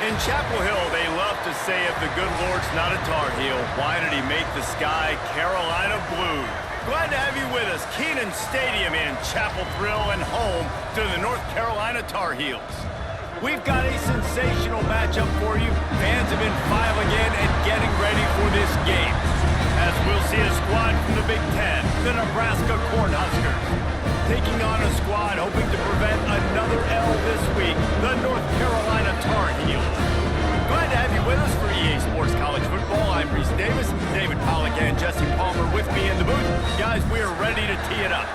In Chapel Hill, they love to say if the good Lord's not a Tar Heel, why did he make the sky Carolina blue? Glad to have you with us. Kenan Stadium in Chapel Thrill and home to the North Carolina Tar Heels. We've got a sensational matchup for you. Fans have been filing in and getting ready for this game. As we'll see a squad from the Big Ten, the Nebraska Cornhuskers, taking on a squad hoping to prevent another L this week, the North Carolina Tar Heels. Glad to have you with us for EA Sports College Football. I'm Reese Davis, David Pollack and Jesse Palmer with me in the booth. Guys, we are ready to tee it up.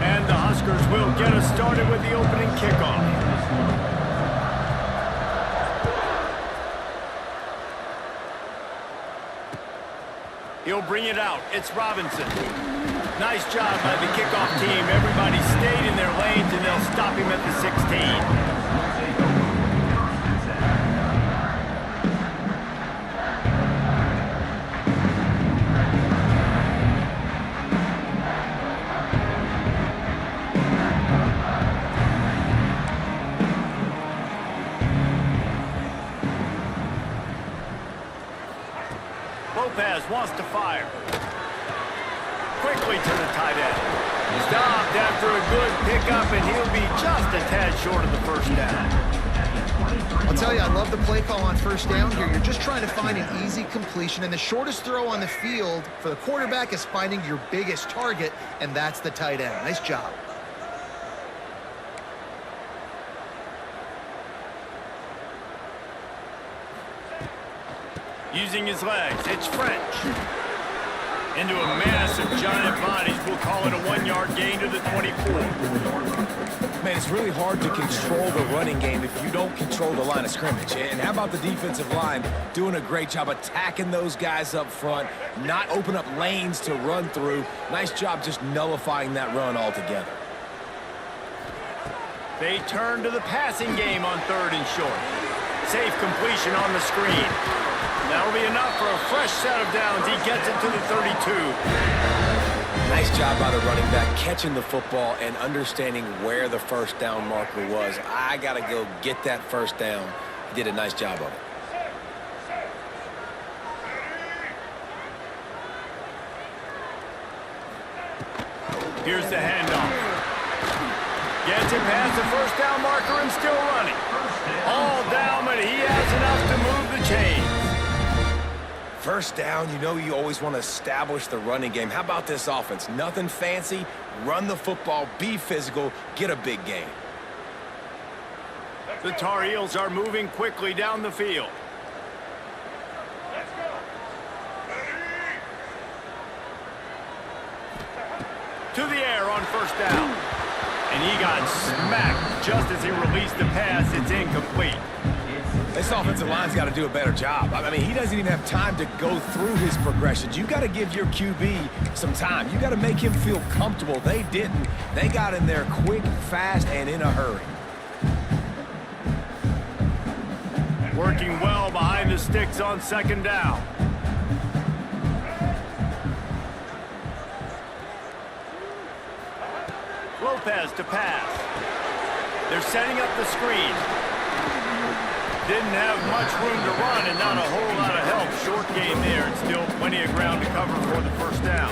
And the Huskers will get us started with the opening kickoff. He'll bring it out. It's Robinson. Nice job by the kickoff team. Everybody stayed in their lanes, and they'll stop him at the 16. Wants to fire. Quickly to the tight end. Stopped after a good pickup, and he'll be just a tad short of the first down. I'll tell you, I love the play call on first down here. You're just trying to find an easy completion, and the shortest throw on the field for the quarterback is finding your biggest target, and that's the tight end. Nice job. Using his legs, it's French. Into a mass of giant bodies. We'll call it a 1-yard gain to the 24. Man, it's really hard to control the running game if you don't control the line of scrimmage. And how about the defensive line doing a great job attacking those guys up front, not open up lanes to run through. Nice job just nullifying that run altogether. They turn to the passing game on 3rd and short. Safe completion on the screen. That'll be enough for a fresh set of downs. He gets it to the 32. Nice job by the running back catching the football and understanding where the first down marker was. I got to go get that first down. He did a nice job of it. Here's the handoff. Gets it past the first down marker and still running. All down, but he has enough to move the chains. First down, you know you always want to establish the running game. How about this offense? Nothing fancy. Run the football, be physical, get a big gain. The Tar Heels are moving quickly down the field. To the air on first down. And he got smacked just as he released the pass. It's incomplete. This offensive line's got to do a better job. I mean, he doesn't even have time to go through his progressions. You got to give your QB some time. You got to make him feel comfortable. They didn't. They got in there quick, fast, and in a hurry. Working well behind the sticks on 2nd down. Lopez to pass. They're setting up the screen. Didn't have much room to run and not a whole lot of help. Short game there and still plenty of ground to cover for the first down.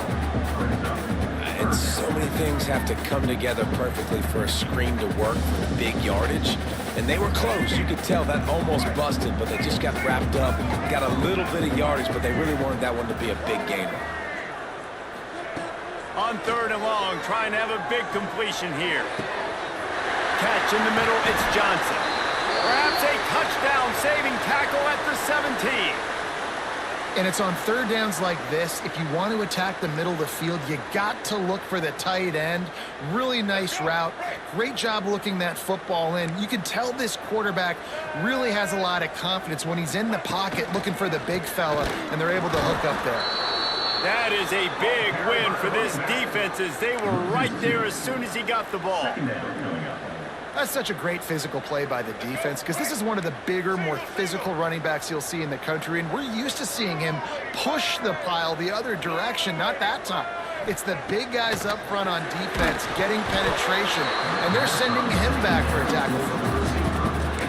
And so many things have to come together perfectly for a screen to work for the big yardage. And they were close. You could tell that almost busted, but they just got wrapped up. Got a little bit of yardage, but they really wanted that one to be a big gainer. On 3rd and long, trying to have a big completion here. Catch in the middle, it's Johnson. Perhaps a touchdown-saving tackle at the 17. And it's on 3rd downs like this. If you want to attack the middle of the field, you got to look for the tight end. Really nice route. Great job looking that football in. You can tell this quarterback really has a lot of confidence when he's in the pocket looking for the big fella, and they're able to hook up there. That is a big win for this defense as they were right there as soon as he got the ball. That's such a great physical play by the defense because this is one of the bigger, more physical running backs you'll see in the country, and we're used to seeing him push the pile the other direction. Not that time. It's the big guys up front on defense getting penetration, and they're sending him back for a tackle for loss.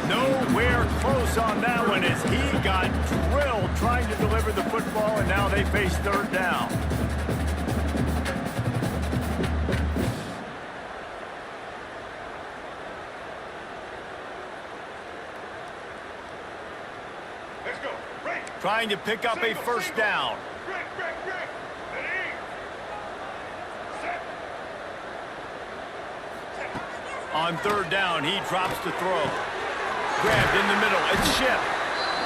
Nowhere close on that one as he got drilled trying to deliver the football, and now they face third down. Let's go. Right. Trying to pick up a first down. Break. Ready. Set. On third down, he drops to throw. Grabbed in the middle. It's Ship.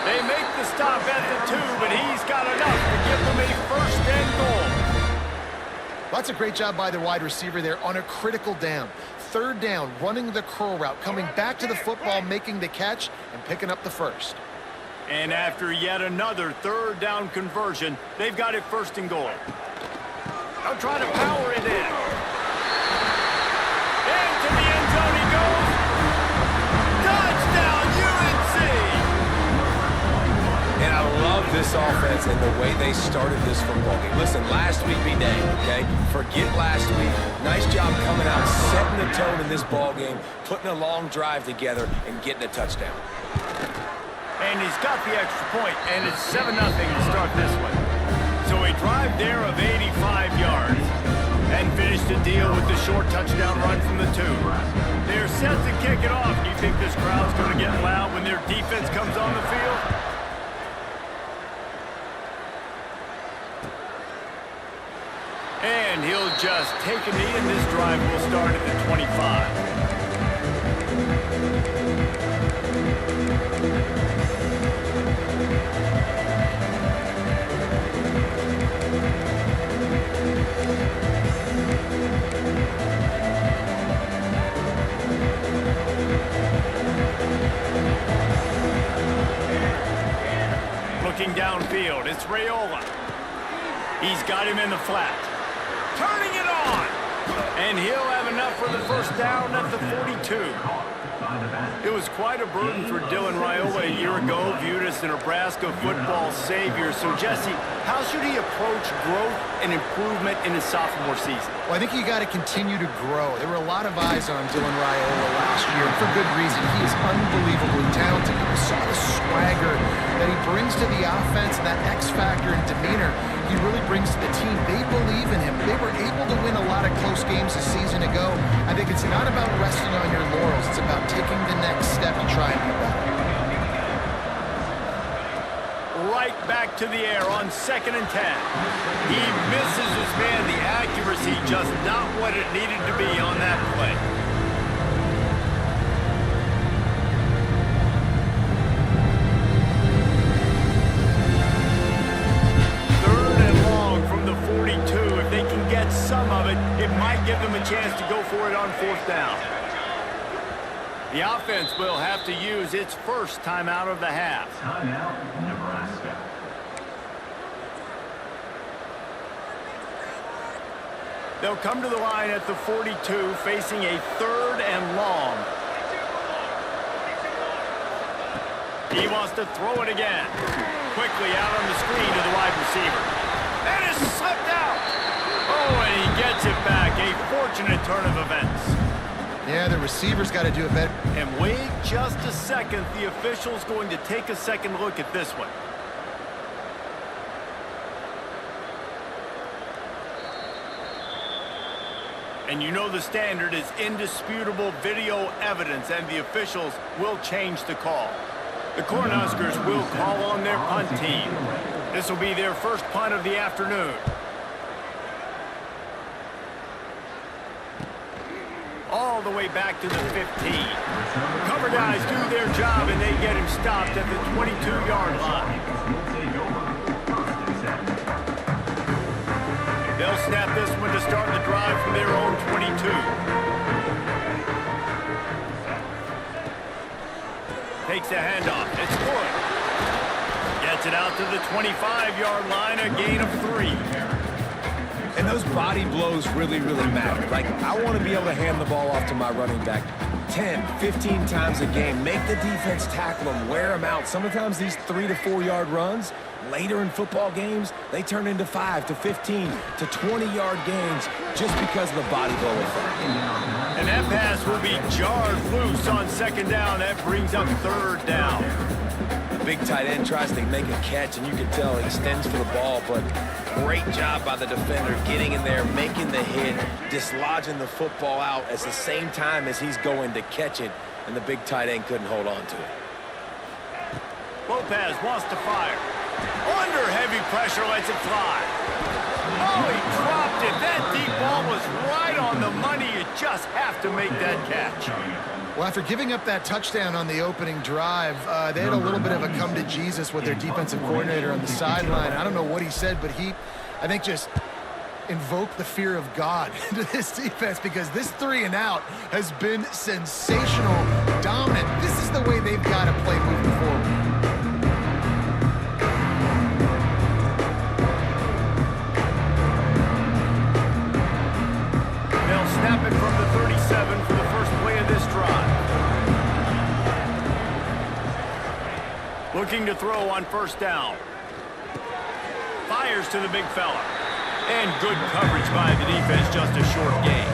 They make the stop at the 2, but he's got enough to give them a first and goal. That's a great job by the wide receiver there on a critical down. Third down, running the curl route, coming back to the football, making the catch, and picking up the first. And after yet another third down conversion, they've got it first and goal. They'll try to power it in. Into the end zone he goes. Touchdown, UNC! And I love this offense and the way they started this football game. Listen, last week be dang, okay? Forget last week. Nice job coming out, setting the tone in this ball game, putting a long drive together, and getting a touchdown. And he's got the extra point, and it's 7-0 to start this one. So a drive there of 85 yards. And finished the deal with the short touchdown run from the 2. They're set to kick it off. Do you think this crowd's going to get loud when their defense comes on the field? And he'll just take a knee, and this drive will start at the 25. Looking downfield, it's Raiola. He's got him in the flat. Turning it on! And he'll have enough for the first down at the 42. It was quite a burden for Dylan Raiola a year ago, viewed as the Nebraska football savior. So, Jesse, how should he approach growth and improvement in his sophomore season? Well, I think you got to continue to grow. There were a lot of eyes on Dylan Raiola last year, and for good reason. He is unbelievably talented. You saw the swagger that he brings to the offense, and that X factor and demeanor he really brings to the team. They believe in him. They were able to win a lot of close games a season ago. I think it's not about resting on your laurels. It's about taking the next step to try and be better. Right back to the air on 2nd and 10. He misses his man. The accuracy just not what it needed to be on that play. Third and long from the 42. If they can get some of it, it might give them a chance to go for it on 4th down. The offense will have to use its first timeout of the half. Timeout, Nebraska. They'll come to the line at the 42, facing a 3rd and long. He wants to throw it again. Quickly out on the screen to the wide receiver. And it's slipped out. Oh, and he gets it back. A fortunate turn of events. Yeah, the receiver's got to do it better. And wait just a second. The official's going to take a second look at this one. And you know the standard is indisputable video evidence, and the officials will change the call. The Cornhuskers will call on their punt team. This will be their first punt of the afternoon. All the way back to the 15. Cover guys do their job, and they get him stopped at the 22-yard line. They'll snap this one to start the drive from their own 22. Takes the handoff. It's Wood. Gets it out to the 25-yard line, a gain of 3. And those body blows really, really matter. Like, I want to be able to hand the ball off to my running back 10, 15 times a game. Make the defense tackle them, wear them out. Sometimes these 3 to 4 yard runs, later in football games, they turn into 5 to 15 to 20-yard gains just because of the body blow effect. And that pass will be jarred loose on second down. That brings up third down. The big tight end tries to make a catch, and you can tell he extends for the ball, but great job by the defender getting in there, making the hit, dislodging the football out at the same time as he's going to catch it, and the big tight end couldn't hold on to it. Lopez wants to fire. Under heavy pressure, lets it fly. Oh, he dropped it. That deep ball was right on the money. You just have to make that catch. Well, after giving up that touchdown on the opening drive, they had a little bit of a come to Jesus with their defensive coordinator on the sideline. I don't know what he said, but he, I think, just invoked the fear of God into this defense, because this 3 and out has been sensational, dominant. This is the way they've got to play moving forward. Snap it from the 37 for the first play of this drive. Looking to throw on first down. Fires to the big fella. And good coverage by the defense, just a short gain.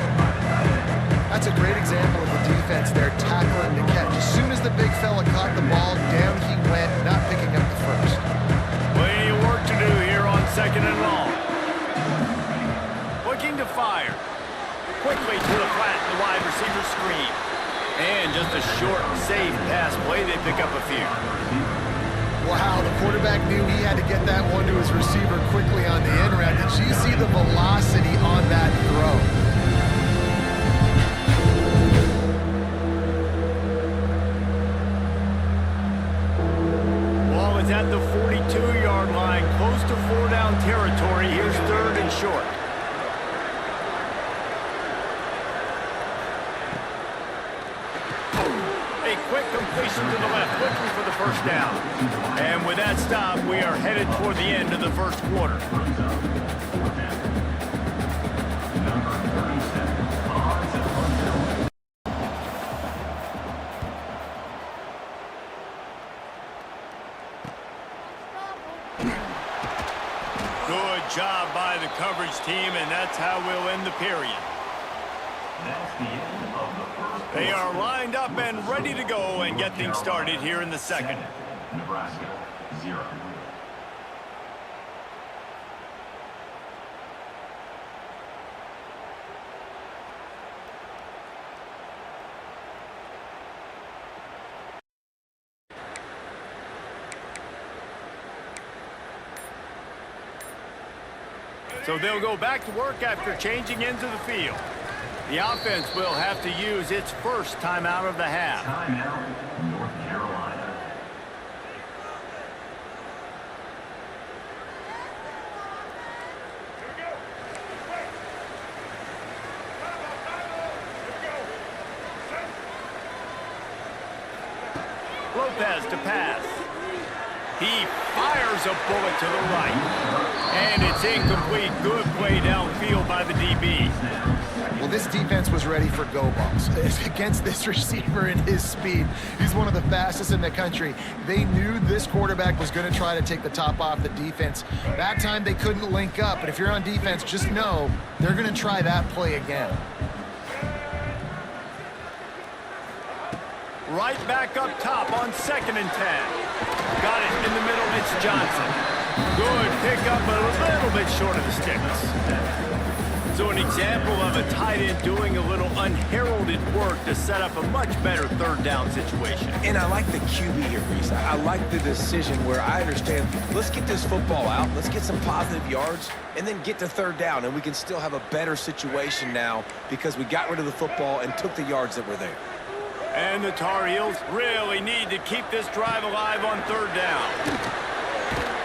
That's a great example of the defense there tackling the catch. As soon as the big fella caught the ball, down he went, not picking up the first. Plenty of work to do here on second and long. Looking to fire. Quickly to the flat, the wide receiver screen. And just a short, safe pass play. They pick up a few. Wow, the quarterback knew he had to get that one to his receiver quickly on the in route. Did you see the velocity on that throw? Ball is at the 42-yard line, close to 4-down territory. Here's third and short. Quick completion to the left, looking for the first down. And with that stop, we are headed toward the end of the first quarter. Good job by the coverage team, and that's how we'll end the period. That's the end of the first. They are lined up and ready to go and get things started here in the second. Nebraska 0. So they'll go back to work after changing into the field. The offense will have to use its first timeout of the half. Timeout, North Carolina. Lopez to pass. He fires a bullet to the right. And it's incomplete. Good play downfield by the DB. Well, this defense was ready for go balls. Against this receiver and his speed, he's one of the fastest in the country. They knew this quarterback was going to try to take the top off the defense. That time they couldn't link up, but if you're on defense, just know they're going to try that play again. Right back up top on 2nd and 10. Got it in the middle, it's Johnson. Good pickup, but a little bit short of the sticks. So an example of a tight end doing a little unheralded work to set up a much better third down situation. And I like the QB here, Reese. I like the decision where I understand, let's get this football out, let's get some positive yards, and then get to third down, and we can still have a better situation now because we got rid of the football and took the yards that were there. And the Tar Heels really need to keep this drive alive on third down.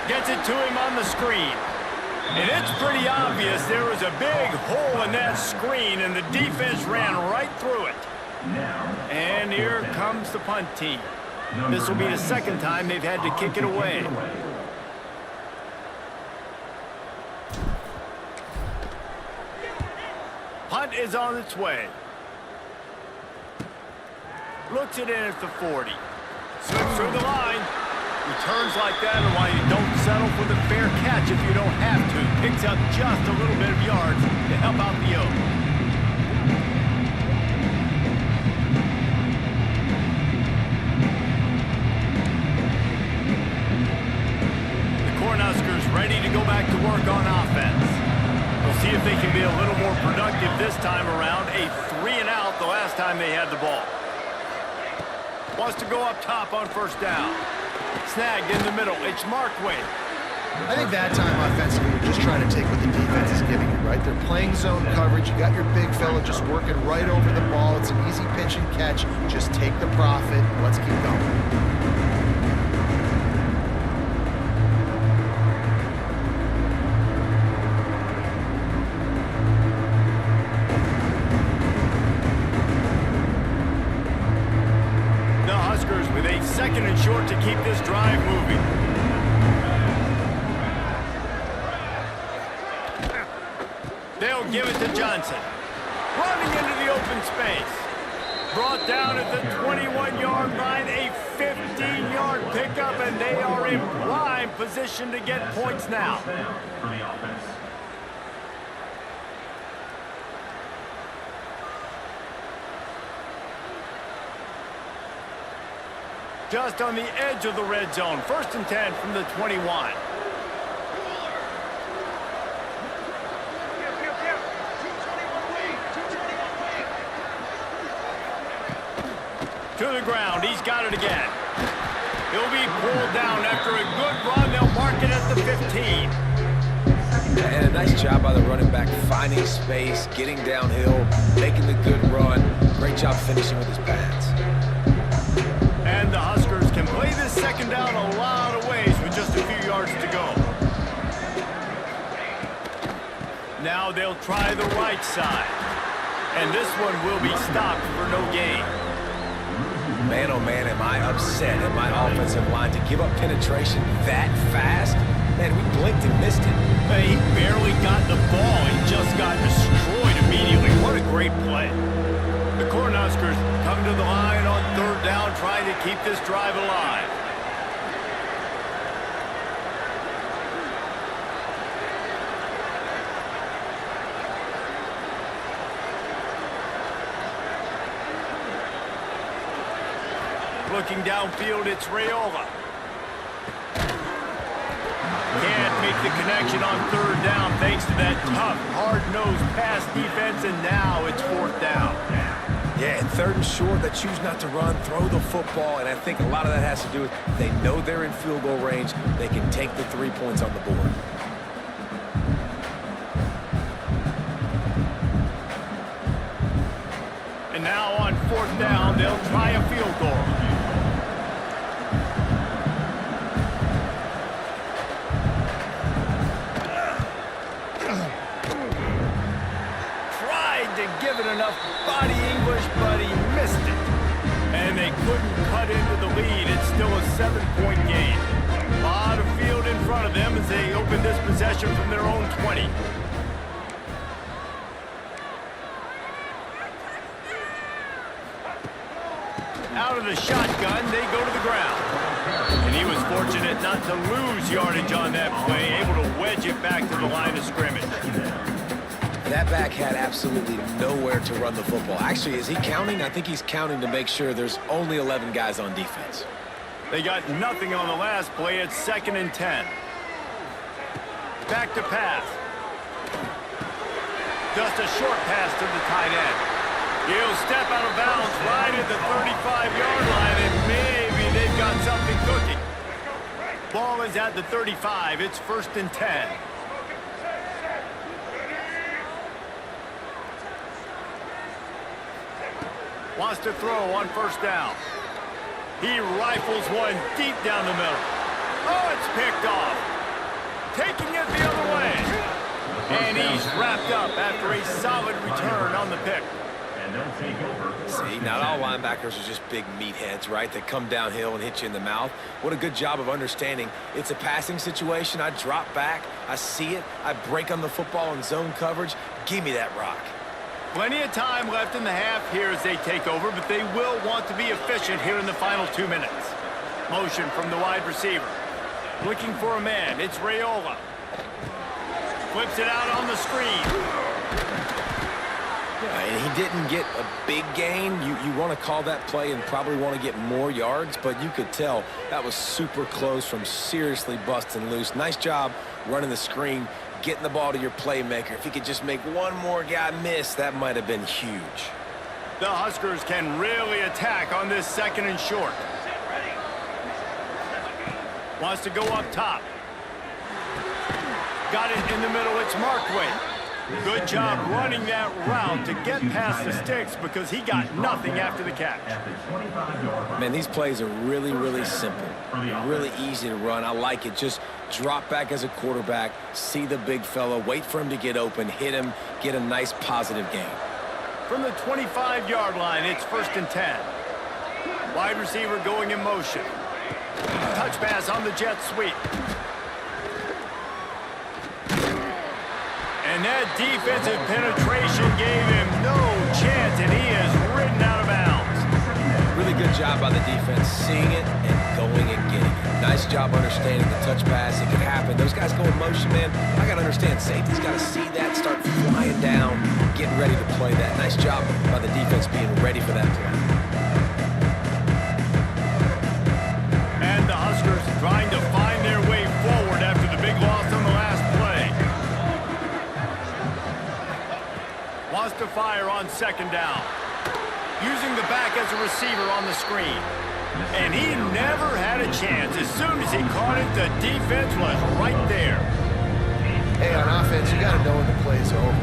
Gets it to him on the screen. And it's pretty obvious there was a big hole in that screen, and the defense ran right through it. And here comes the punt team. This will be the second time they've had to kick it away. Punt is on its way. Looks it in at the 40. Slips through the line. Returns like that are why you don't settle for the fair catch if you don't have to. Picks up just a little bit of yards to help out the Oak. The Cornhuskers ready to go back to work on offense. We'll see if they can be a little more productive this time around. A 3-and-out the last time they had the ball. Wants to go up top on first down. Snagged in the middle. It's Markway. I think that time offensively, you're just trying to take what the defense is giving you, right? They're playing zone coverage. You got your big fella just working right over the ball. It's an easy pitch and catch. Just take the profit. Let's keep going. With a second and short to keep this drive moving. They'll give it to Johnson. Running into the open space. Brought down at the 21-yard line. A 15-yard pickup, and they are in prime position to get points now. For the offense. Just on the edge of the red zone. 1st and 10 from the 21. To the ground. He's got it again. He'll be pulled down after a good run. They'll mark it at the 15. And a nice job by the running back, finding space, getting downhill, making the good run. Great job finishing with his pads. And the Huskers can play this second down a lot of ways with just a few yards to go. Now they'll try the right side. And this one will be stopped for no gain. Man, oh man, am I upset at my offensive line to give up penetration that fast? Man, we blinked and missed it. He barely got the ball. He just got destroyed immediately. What a great play. The Cornhuskers come to the line on 3rd down, trying to keep this drive alive. Looking downfield, it's Raiola. Can't make the connection on 3rd down thanks to that tough, hard-nosed pass defense, and now it's 4th down. Yeah, and 3rd and short, they choose not to run, throw the football, and I think a lot of that has to do with they know they're in field goal range. They can take the 3 points on the board. And now on 4th down, they'll try a field goal. Give it enough body English, but he missed it. And they couldn't cut into the lead. It's still a 7-point game. A lot of field in front of them as they open this possession from their own 20. Out of the shotgun, they go to the ground. And he was fortunate not to lose yardage on that play, able to wedge it back to the line of scrimmage. That back had absolutely nowhere to run the football. Actually, is he counting? I think he's counting to make sure there's only 11 guys on defense. They got nothing on the last play. It's 2nd and 10. Back to pass. Just a short pass to the tight end. He'll step out of bounds right at the 35-yard line, and maybe they've got something cooking. Ball is at the 35. It's 1st and 10. Wants to throw on 1st down. He rifles one deep down the middle. Oh, it's picked off. Taking it the other way. And he's wrapped up after a solid return on the pick. And they'll take over. See, not all linebackers are just big meatheads, right? They come downhill and hit you in the mouth. What a good job of understanding. It's a passing situation. I drop back. I see it. I break on the football in zone coverage. Give me that rock. Plenty of time left in the half here as they take over, but they will want to be efficient here in the final 2 minutes. Motion from the wide receiver. Looking for a man. It's Raiola. Flips it out on the screen. And he didn't get a big gain. You want to call that play and probably want to get more yards, but you could tell that was super close from seriously busting loose. Nice job running the screen, getting the ball to your playmaker. If he could just make one more guy miss, that might have been huge. The Huskers can really attack on this 2nd and short. Wants to go up top. Got it in the middle. It's Markway. Good job running that route to get past the sticks because he got nothing after the catch. Man, these plays are really, really simple. Really easy to run. I like it. Just drop back as a quarterback, see the big fella, wait for him to get open, hit him, get a nice positive gain. From the 25-yard line, it's 1st and 10. Wide receiver going in motion. Touch pass on the jet sweep. And that defensive penetration gave him no chance, and he is ridden out of bounds. Really good job by the defense, seeing it and going and getting it. Nice job understanding the touch pass. It could happen. Those guys go in motion, man. I got to understand, safety's got to see that, start flying down, getting ready to play that. Nice job by the defense being ready for that play. And the Huskers trying to find their way forward after the big loss on the last play. Wants to fire on 2nd down. Using the back as a receiver on the screen. And he never had a chance. As soon as he caught it, the defense was right there. Hey, on offense, you got to know when the play's over.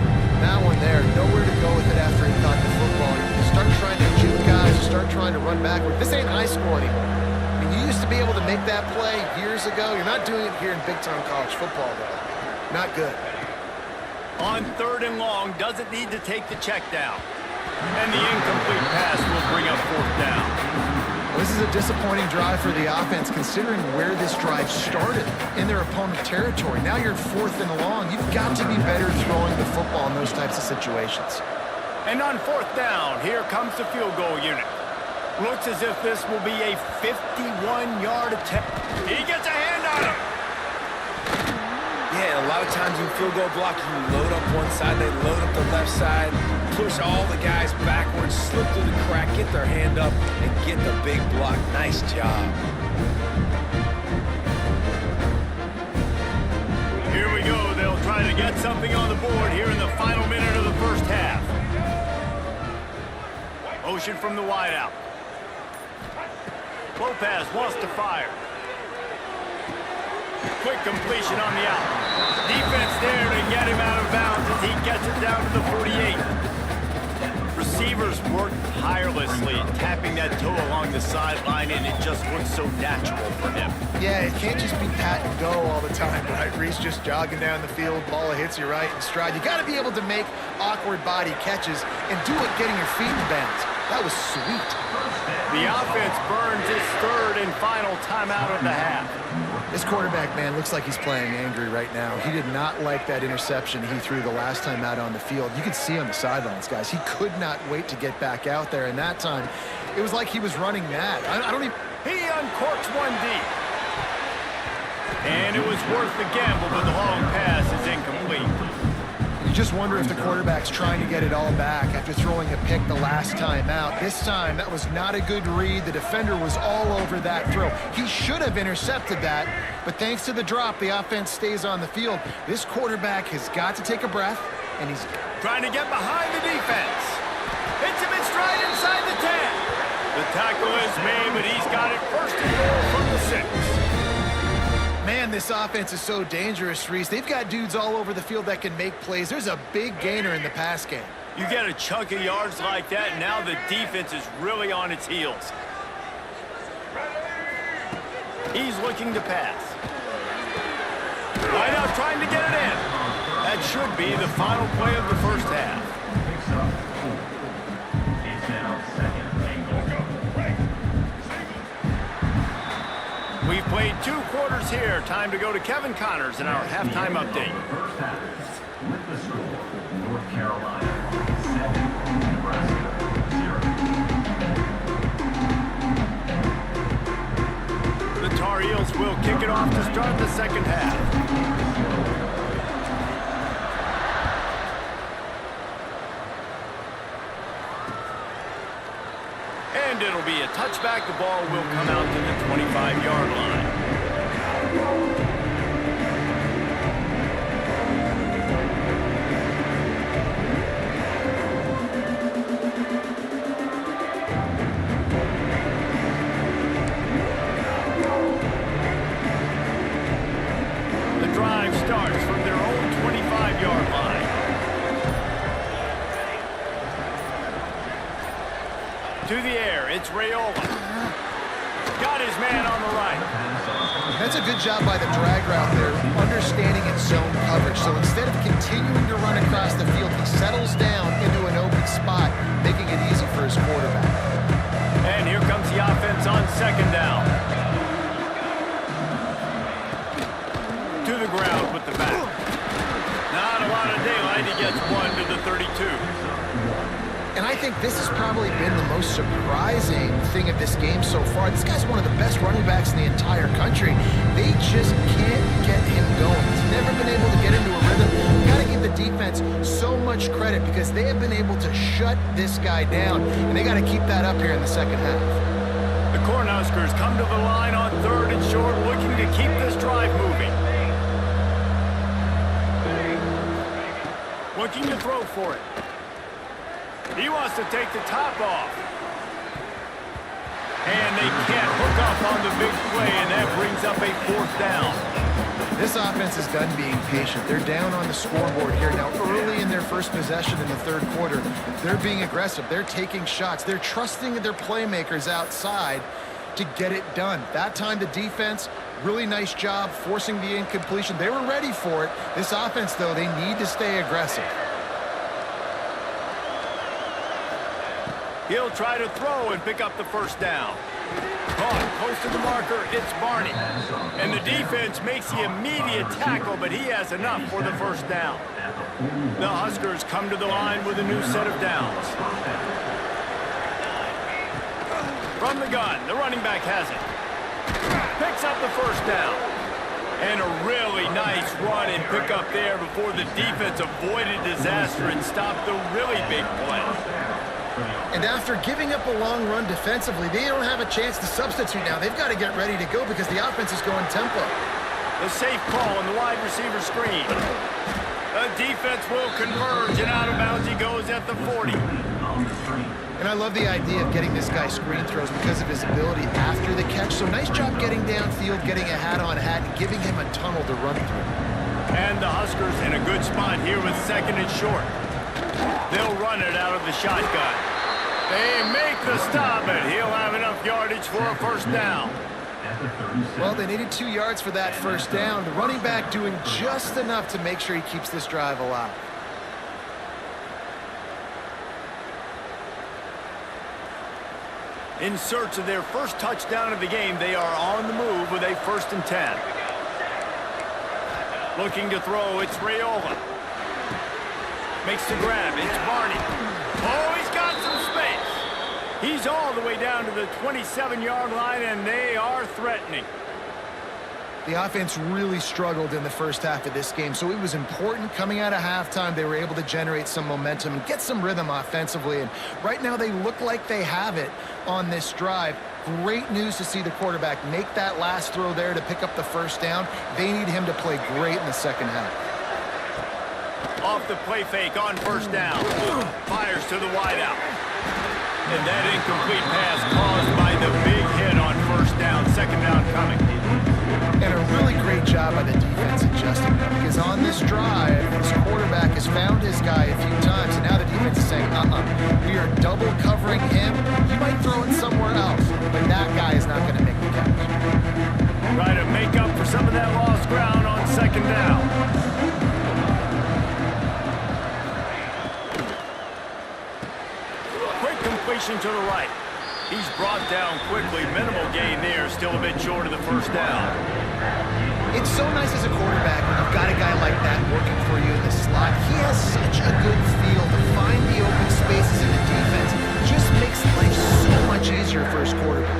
That one there, nowhere to go with it after he caught the football. You start trying to juke guys, you start trying to run backward. This ain't high school anymore. I mean, you used to be able to make that play years ago. You're not doing it here in big-time college football, though. Not good. On 3rd and long, doesn't need to take the check down. And the incomplete pass will bring up 4th down. Well, this is a disappointing drive for the offense, considering where this drive started in their opponent territory. Now you're 4th and long. You've got to be better throwing the football in those types of situations. And on 4th down, here comes the field goal unit. Looks as if this will be a 51-yard attempt. He gets a hand on him. Yeah, a lot of times in field goal block, you load up one side, they load up the left side, push all the guys backwards, slip through the crack, get their hand up, and get the big block. Nice job. Here we go. They'll try to get something on the board here in the final minute of the 1st half. Motion from the wideout. Lopez wants to fire. Quick completion on the out. Defense there to get him out of bounds as he gets it down to the 48. Receivers work tirelessly, tapping that toe along the sideline, and it just looks so natural for him. Yeah, it can't just be pat and go all the time, right? Reese just jogging down the field, ball hits you right in stride. You got to be able to make awkward body catches and do it getting your feet in bounds. That was sweet. The offense burns its 3rd and final timeout of the half. This quarterback, man, looks like he's playing angry right now. He did not like that interception he threw the last time out on the field. You could see on the sidelines, guys. He could not wait to get back out there, and that time, it was like he was running mad. I don't even... He uncorks one deep. And it was worth the gamble, but the long pass is incomplete. You just wonder if the quarterback's trying to get it all back after throwing a pick the last time out. This time, that was not a good read. The defender was all over that throw. He should have intercepted that, but thanks to the drop, the offense stays on the field. This quarterback has got to take a breath, and he's trying to get behind the defense. Hits him in stride inside the 10. The tackle is made, but he's got it 1st and goal from the 6. Man, this offense is so dangerous, Reese. They've got dudes all over the field that can make plays. There's a big gainer in the pass game. You get a chunk of yards like that, and now the defense is really on its heels. He's looking to pass. Right out trying to get it in. That should be the final play of the 1st half. It's now 2nd and goal. We've played 2 quarters here. Time to go to Kevin Connors in our halftime update. First half with the score, North Carolina 7. will kick it off to start the second half. And it'll be a touchback. The ball will come out to the 25-yard line. The drive starts from their own 25-yard line. To the air, it's Rayola. Got his man on the right. That's a good job by the drag route there, understanding its zone coverage. So instead of continuing to run across the field, he settles down into an open spot, making it easy for his quarterback. And here comes the offense on second down. To the ground with the back. Not a lot of daylight. He gets one to the 32. And I think this has probably been the most surprising thing of this game so far. This guy's one of the best running backs in the entire country. They just can't get him going. He's never been able to get into a rhythm. You've got to give the defense so much credit because they have been able to shut this guy down, and they got to keep that up here in the second half. The Cornhuskers come to the line on third and short, looking to keep this drive moving. Looking to throw for it. He wants to take the top off. And they can't hook up on the big play, and that brings up a fourth down. This offense is done being patient. They're down on the scoreboard here. Now, early in their first possession in the third quarter, they're being aggressive. They're taking shots. They're trusting their playmakers outside to get it done. That time, the defense, really nice job forcing the incompletion. They were ready for it. This offense, though, they need to stay aggressive. He'll try to throw and pick up the first down. Caught close to the marker, it's Barney. And the defense makes the immediate tackle, but he has enough for the first down. The Huskers come to the line with a new set of downs. From the gun, the running back has it. Picks up the first down. And a really nice run and pick up there before the defense avoided disaster and stopped the really big play. And after giving up a long run defensively, they don't have a chance to substitute now. They've got to get ready to go because the offense is going tempo. The safe call on the wide receiver screen. The defense will converge, and out of bounds he goes at the 40. And I love the idea of getting this guy screen throws because of his ability after the catch. So nice job getting downfield, getting a hat-on-hat, and giving him a tunnel to run through. And the Huskers in a good spot here with second and short. They'll run it out of the shotgun. They make the stop, and he'll have enough yardage for a first down. Well, they needed 2 yards for that first down. The running back doing just enough to make sure he keeps this drive alive. In search of their first touchdown of the game, they are on the move with a 1st and 10. Looking to throw, it's Rayola. Makes the grab, it's Barney. Oh, he's got some space. He's all the way down to the 27-yard line, and they are threatening. The offense really struggled in the first half of this game, so it was important coming out of halftime. They were able to generate some momentum and get some rhythm offensively, and right now they look like they have it on this drive. Great news to see the quarterback make that last throw there to pick up the first down. They need him to play great in the second half. Off the play fake on first down. Fires to the wideout. And that incomplete pass caused by the big hit on first down. Second down coming. And a really great job by the defense adjusting because on this drive, this quarterback has found his guy a few times, and now the defense is saying, we are double covering him. You might throw it somewhere else, but that guy is not going to make the catch. Try to make up for some of that lost ground on second down. Quick completion to the right. He's brought down quickly. Minimal gain there. Still a bit short of the first down. It's so nice as a quarterback when you've got a guy like that working for you in the slot. He has such a good feel to find the open spaces in the defense. Just makes life so much easier for his quarterback.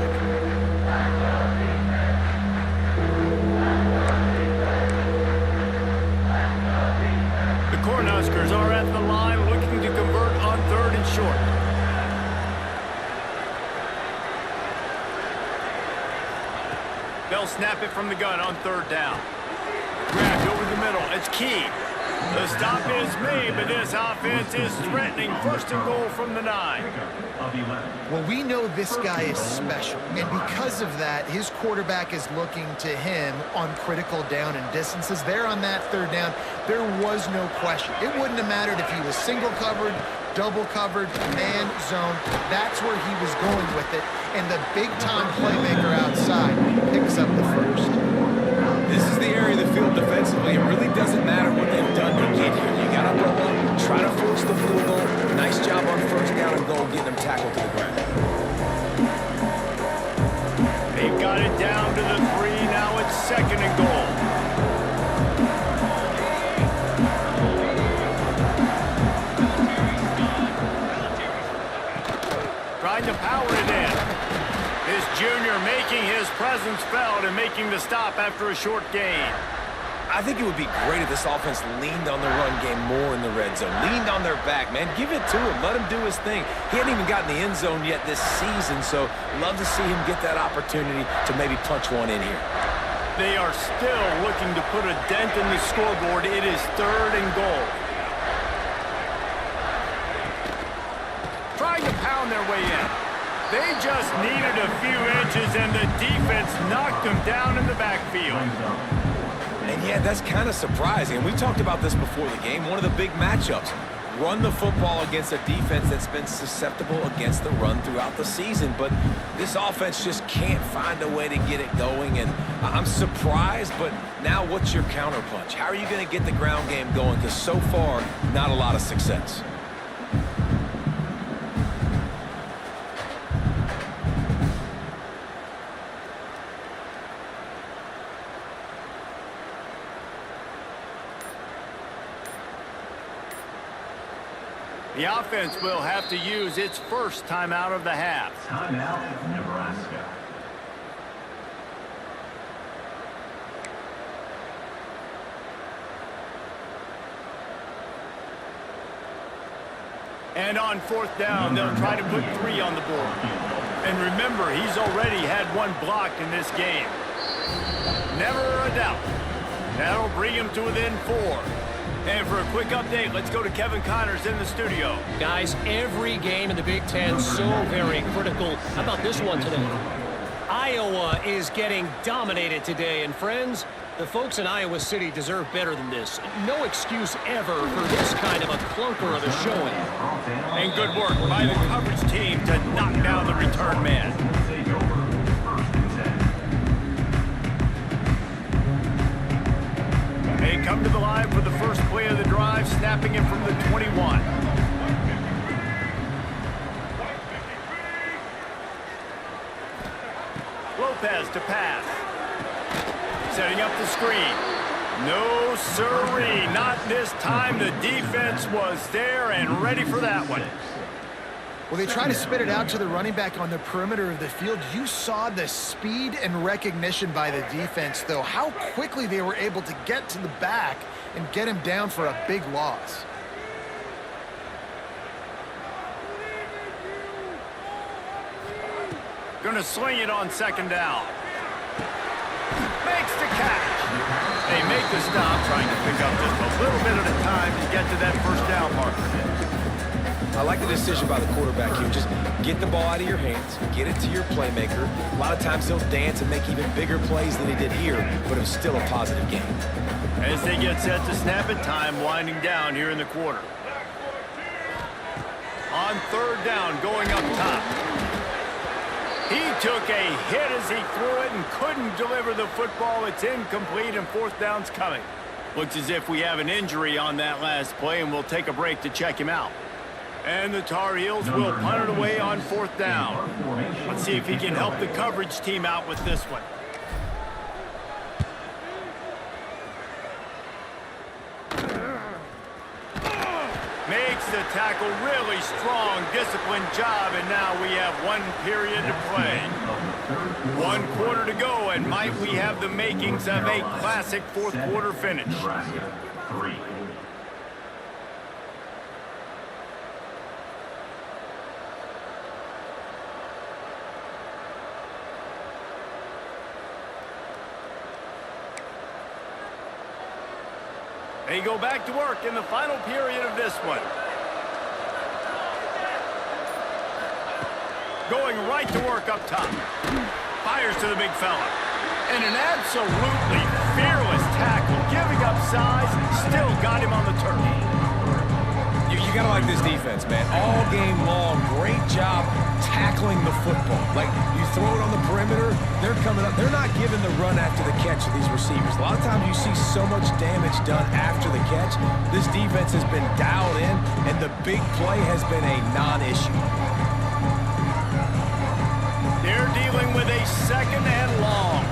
They'll snap it from the gun on third down. Grabbed over the middle. It's key. The stop is made, but this offense is threatening. First and goal from the 9. Well, we know this guy is special, and because of that, his quarterback is looking to him on critical down and distances. There on that third down, there was no question. It wouldn't have mattered if he was single covered, double covered, man zone. That's where he was going with it, and the big-time playmaker outside picks up the first. This is the area of the field defensively. It really doesn't matter what they've done to get here. You got to roll up, try to force the field goal. Nice job on first down and goal, getting them tackled to the ground. They've got it down to the 3. Now it's second and goal. Trying to power it in. His junior making his presence felt and making the stop after a short gain. I think it would be great if this offense leaned on the run game more in the red zone. Leaned on their back, man. Give it to him. Let him do his thing. He hadn't even gotten the end zone yet this season, so love to see him get that opportunity to maybe punch one in here. They are still looking to put a dent in the scoreboard. It is third and goal. Trying to pound their way in. They just needed a few inches, and the defense knocked them down in the backfield. And yeah, that's kind of surprising. We talked about this before the game. One of the big matchups. Run the football against a defense that's been susceptible against the run throughout the season. But this offense just can't find a way to get it going. And I'm surprised, but now what's your counterpunch? How are you going to get the ground game going? Because so far, not a lot of success. The offense will have to use its first timeout of the half. Timeout, Nebraska. And on fourth down, they'll try to put 3 on the board. And remember, he's already had 1 block in this game. Never a doubt. That'll bring him to within 4. And for a quick update, let's go to Kevin Connors in the studio. Guys, every game in the Big Ten so very critical. How about this one today? Iowa is getting dominated today, and friends, the folks in Iowa City deserve better than this. No excuse ever for this kind of a clunker of a showing. And good work by the coverage team to knock down the return man. They come to the line for the first play of the drive, snapping it from the 21. Lopez to pass. Setting up the screen. No sirree, not this time. The defense was there and ready for that one. Well, they try to spit it out to the running back on the perimeter of the field. You saw the speed and recognition by the defense, though, how quickly they were able to get to the back and get him down for a big loss. Gonna sling it on second down. Makes the catch. They make the stop, trying to pick up just a little bit at a time to get to that first down marker. I like the decision by the quarterback here. Just get the ball out of your hands, get it to your playmaker. A lot of times he'll dance and make even bigger plays than he did here, but it was still a positive game. As they get set to snap it, time winding down here in the quarter. On third down, going up top. He took a hit as he threw it and couldn't deliver the football. It's incomplete and fourth down's coming. Looks as if we have an injury on that last play, and we'll take a break to check him out. And the Tar Heels will punt it away on fourth down. Let's see if he can help the coverage team out with this one. Makes the tackle, really strong, disciplined job, and now we have 1 period to play. 1 quarter to go, and might we have the makings of a classic fourth quarter finish. Nebraska, 3. They go back to work in the final period of this one. Going right to work up top. Fires to the big fella. And an absolutely fearless tackle, giving up size, still got him on the turf. You gotta like this defense, man. All game long, great job tackling the football. Like, you throw it on the perimeter, they're coming up. They're not giving the run after the catch to these receivers. A lot of times you see so much damage done after the catch. This defense has been dialed in, and the big play has been a non-issue. They're dealing with a second and long.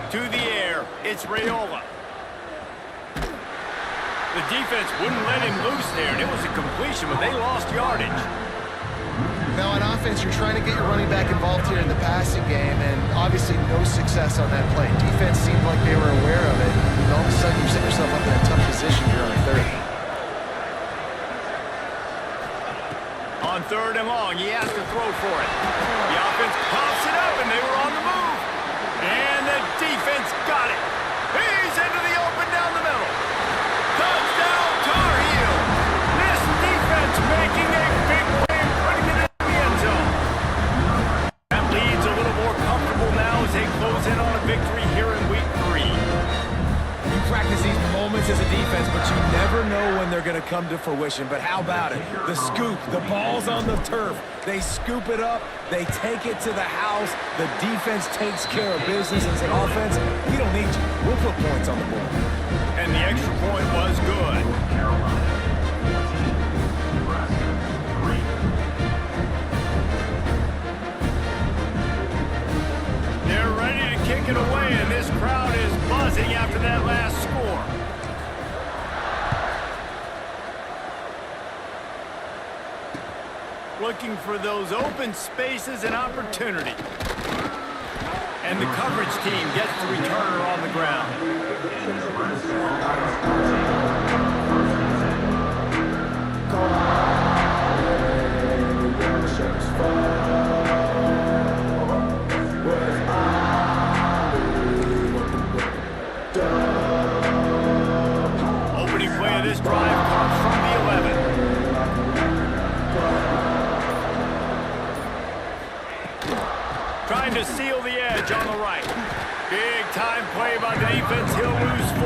To the air, it's Raiola. The defense wouldn't let him loose there, and it was a completion, but they lost yardage. Now on offense, you're trying to get your running back involved here in the passing game, and obviously no success on that play. Defense seemed like they were aware of it, and all of a sudden you set yourself up in a tough position here on third. On third and long, he has to throw for it. The offense pops it up, and they were on the move. And the defense got it. He's into the open down the middle. Touchdown, Tar Heels. This defense making a big play and putting it in the end zone. That lead's a little more comfortable now as they close in on a victory here in week 3. You practice these moments as a defense, but you never know when they're going to come to fruition. But how about it? The scoop, the ball's on the turf. They scoop it up. They take it to the house. The defense takes care of business. As an offense, we don't need you. We'll put points on the board. And the extra point was good. Carolina 14, Nebraska 3. They're ready to kick it away, and this crowd is buzzing after that last score. Looking for those open spaces and opportunity. And the coverage team gets the returner on the ground. Opening play of this drive comes from the 11. Trying to seal the edge on the right. Big time play by the defense. He'll lose 4.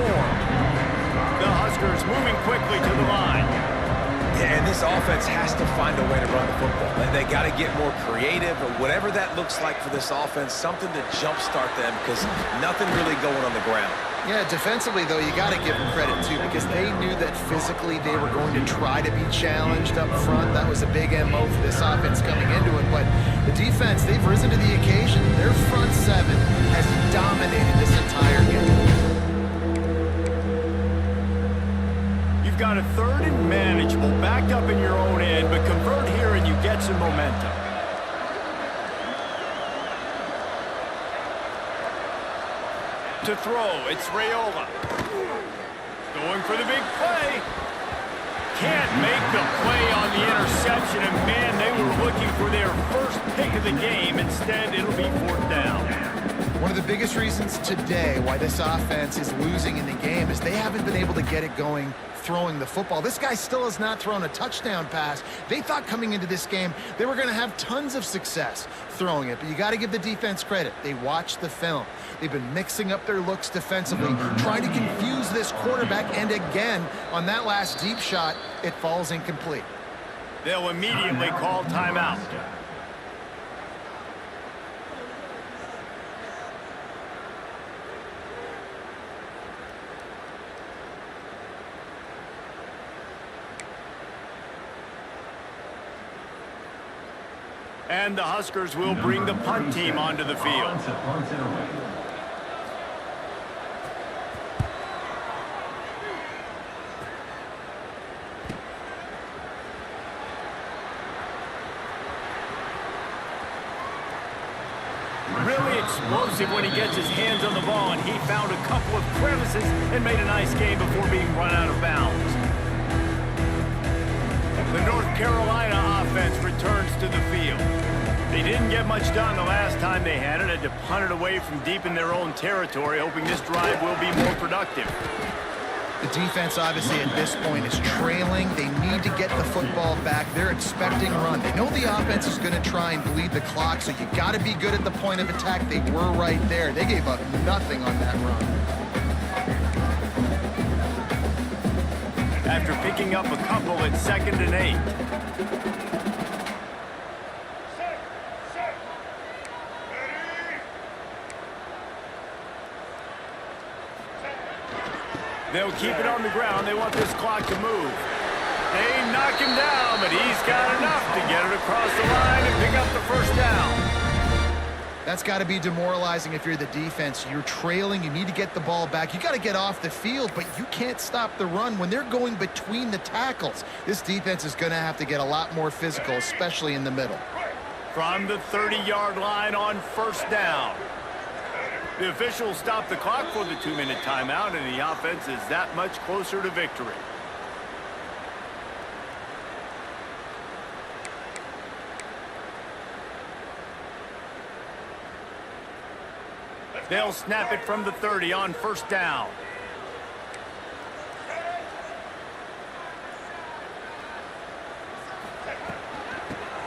The Huskers moving quickly to the line. Yeah, and this offense has to find a way to run the football. They got to get more creative, or whatever that looks like for this offense, something to jumpstart them, because nothing really going on the ground. Yeah, defensively, though, you got to give them credit, too, because they knew that physically they were going to try to be challenged up front. That was a big MO for this offense coming into it. But the defense, they've risen to the occasion. Their front 7 has dominated this entire game. You've got a third and manageable, backed up in your own end, but convert here and you get some momentum. To throw, it's Raiola. Going for the big play. Can't make the play on the interception, and man, they were looking for their first pick of the game. Instead, it'll be 4th down. One of the biggest reasons today why this offense is losing in the game is they haven't been able to get it going throwing the football. This guy still has not thrown a touchdown pass. They thought coming into this game they were going to have tons of success throwing it, but you got to give the defense credit. They watched the film. They've been mixing up their looks defensively, trying to confuse this quarterback, and again, on that last deep shot, it falls incomplete. They'll immediately call timeout. And the Huskers will bring the punt team onto the field. Offensive punt it away. Really explosive when he gets his hands on the ball, and he found a couple of crevices and made a nice game before being run out of bounds. The North Carolina offense returns to the field. get much done the last time they had to punt it away from deep in their own territory, hoping this drive will be more productive. The defense, obviously, at this point is trailing. They need to get the football back. They're expecting run. They know the offense is going to try and bleed the clock, so you got to be good at the point of attack. They were right there. They gave up nothing on that run. After picking up a couple at 2nd and 8. Set. Ready. They'll keep it on the ground. They want this clock to move. They knock him down, but he's got enough to get it across the line and pick up the first down. That's got to be demoralizing if you're the defense. You're trailing. You need to get the ball back. You got to get off the field, but you can't stop the run when they're going between the tackles. This defense is going to have to get a lot more physical, especially in the middle. From the 30-yard line on 1st down. The officials stop the clock for the 2-minute timeout, and the offense is that much closer to victory. They'll snap it from the 30 on 1st down.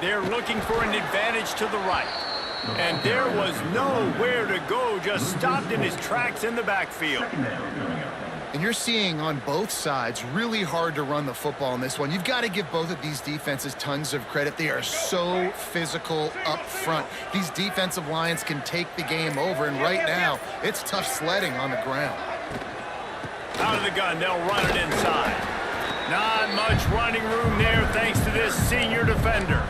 They're looking for an advantage to the right. And there was nowhere to go, just stopped in his tracks in the backfield. And you're seeing on both sides really hard to run the football in this one. You've got to give both of these defenses tons of credit. They are so physical up front. These defensive lines can take the game over, and right now, it's tough sledding on the ground. Out of the gun, they'll run it inside. Not much running room there thanks to this senior defender.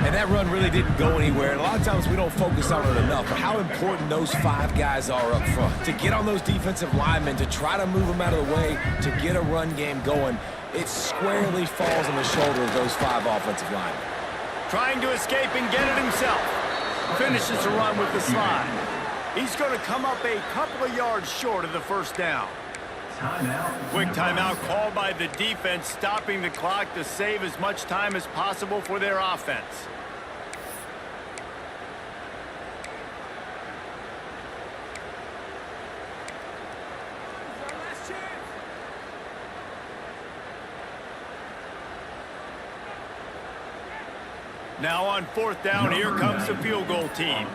And that run really didn't go anywhere. And a lot of times we don't focus on it enough, but how important those 5 guys are up front. To get on those defensive linemen, to try to move them out of the way, to get a run game going, it squarely falls on the shoulder of those 5 offensive linemen. Trying to escape and get it himself. Finishes the run with the slide. He's going to come up a couple of yards short of the 1st down. Quick timeout called by the defense, stopping the clock to save as much time as possible for their offense. Now on 4th down, here comes the field goal team.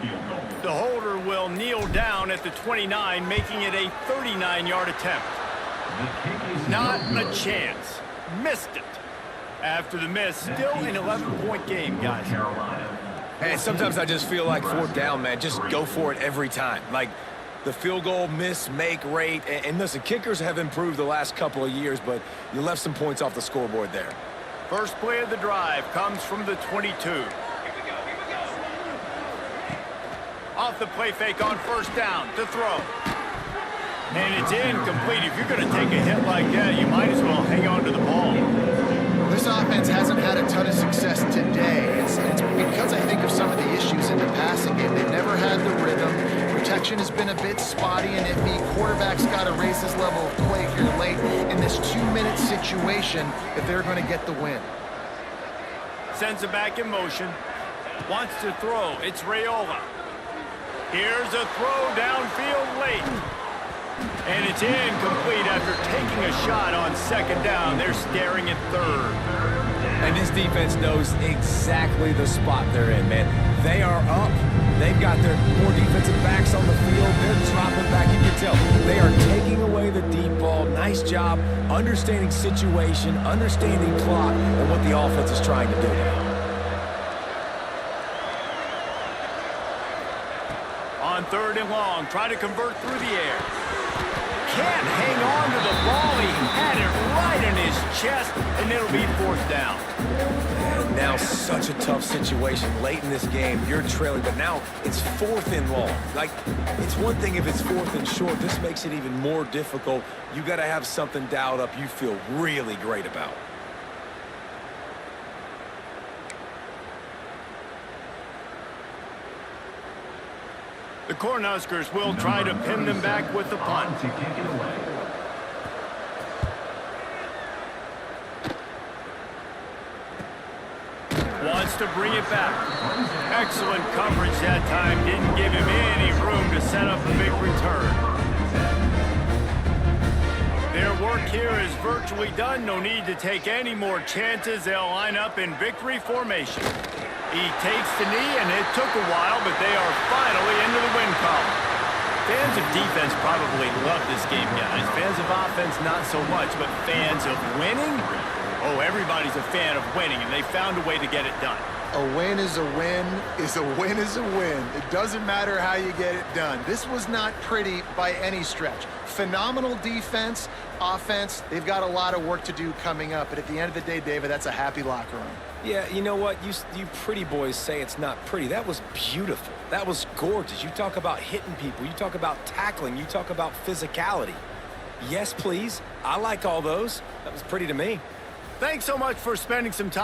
The holder will kneel down at the 29, making it a 39-yard attempt. Not a chance. Missed it. After the miss, still an 11-point game, guys. And sometimes I just feel like 4th down, man, just go for it every time. Like the field goal miss-make rate. And listen, kickers have improved the last couple of years, but you left some points off the scoreboard there. First play of the drive comes from the 22. Off the play fake on 1st down to throw. And it's incomplete. If you're going to take a hit like that, you might as well hang on to the ball. This offense hasn't had a ton of success today. It's because I think of some of the issues in the passing game. They've never had the rhythm. Protection has been a bit spotty and iffy. Quarterback's got to raise his level of play here late in this 2-minute situation if they're going to get the win. Sends it back in motion. Wants to throw. It's Raiola. Here's a throw downfield late. And it's incomplete after taking a shot on 2nd down. They're staring at 3rd. And this defense knows exactly the spot they're in, man. They are up. They've got their more defensive backs on the field. They're dropping back. You can tell they are taking away the deep ball. Nice job understanding situation, understanding clock, and what the offense is trying to do now. On 3rd and long, try to convert through the air. Can't hang on to the ball. He had it right in his chest, and it'll be 4th down. And now such a tough situation late in this game. You're trailing, but now it's 4th and long. Like, it's one thing if it's 4th and short. This makes it even more difficult. You got to have something dialed up you feel really great about. The Cornhuskers will try to pin them back with the punt. wants to bring it back. Excellent coverage that time. Didn't give him any room to set up a big return. Their work here is virtually done. No need to take any more chances. They'll line up in victory formation. He takes the knee, and it took a while, but they are finally into the win column. Fans of defense probably love this game, guys. Fans of offense, not so much, but fans of winning? Oh, everybody's a fan of winning, and they found a way to get it done. A win is a win is a win is a win. It doesn't matter how you get it done. This was not pretty by any stretch. Phenomenal defense, offense. They've got a lot of work to do coming up. But at the end of the day, David, that's a happy locker room. Yeah, you know what? You pretty boys say it's not pretty. That was beautiful. That was gorgeous. You talk about hitting people. You talk about tackling. You talk about physicality. Yes, please. I like all those. That was pretty to me. Thanks so much for spending some time.